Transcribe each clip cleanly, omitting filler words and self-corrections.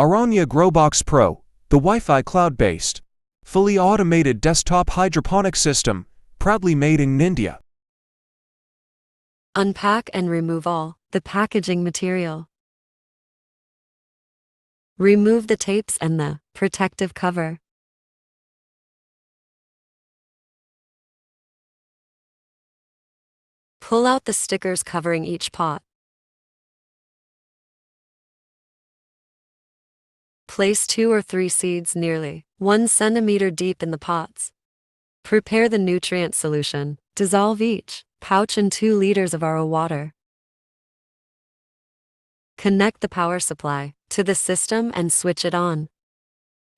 Aranya GrowBox Pro, the Wi-Fi cloud-based, fully automated desktop hydroponic system, proudly made in India. Unpack and remove all the packaging material. Remove the tapes and the protective cover. Pull out the stickers covering each pot. Place 2 or 3 seeds nearly 1 centimeter deep in the pots. Prepare the nutrient solution. Dissolve each pouch in 2 liters of RO water. Connect the power supply to the system and switch it on.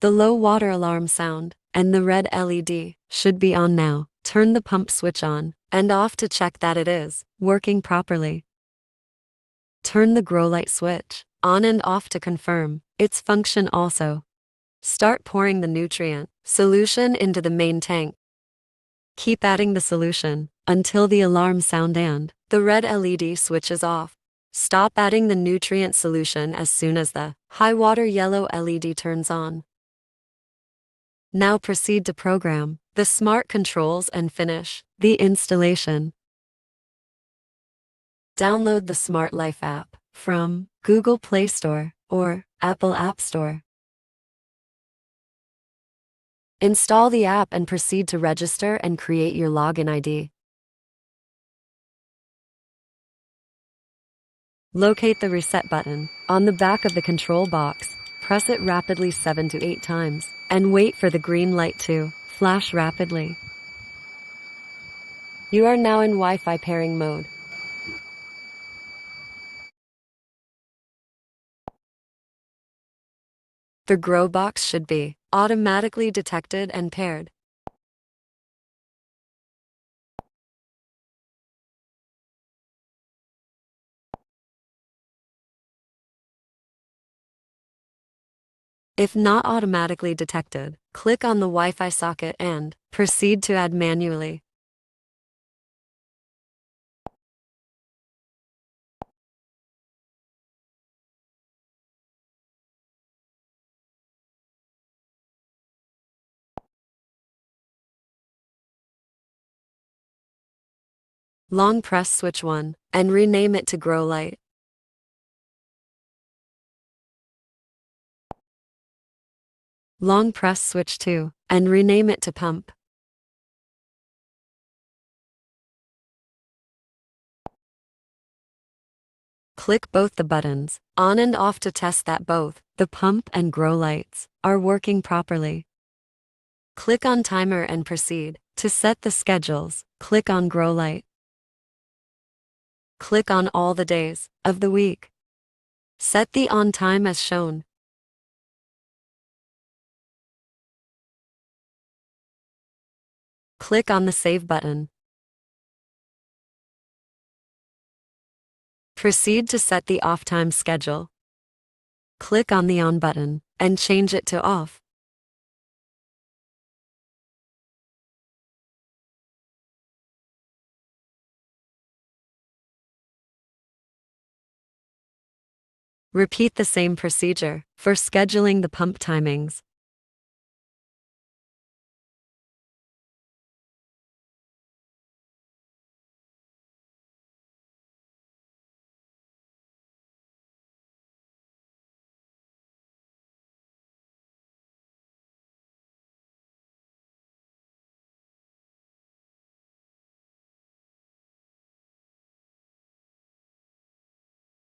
The low water alarm sound and the red LED should be on now. Turn the pump switch on and off to check that it is working properly. Turn the grow light switch on and off to confirm its function also. Start pouring the nutrient solution into the main tank. Keep adding the solution until the alarm sound and the red LED switches off. Stop adding the nutrient solution as soon as the high water yellow LED turns on. Now proceed to program the smart controls and finish the installation. Download the Smart Life app from Google Play Store or Apple App Store. Install the app and proceed to register and create your login ID. Locate the reset button on the back of the control box. Press it rapidly 7 to 8 times and wait for the green light to flash rapidly. You are now in Wi-Fi pairing mode. The GrowBox should be automatically detected and paired. If not automatically detected, click on the Wi-Fi socket and proceed to add manually. Long press switch 1 and rename it to Grow Light. Long press switch 2 and rename it to Pump. Click both the buttons on and off to test that both the pump and grow lights are working properly. Click on Timer and proceed to set the schedules. Click on Grow Light. Click on all the days of the week. Set the on time as shown. Click on the Save button. Proceed to set the off time schedule. Click on the On button and change it to Off. Repeat the same procedure for scheduling the pump timings.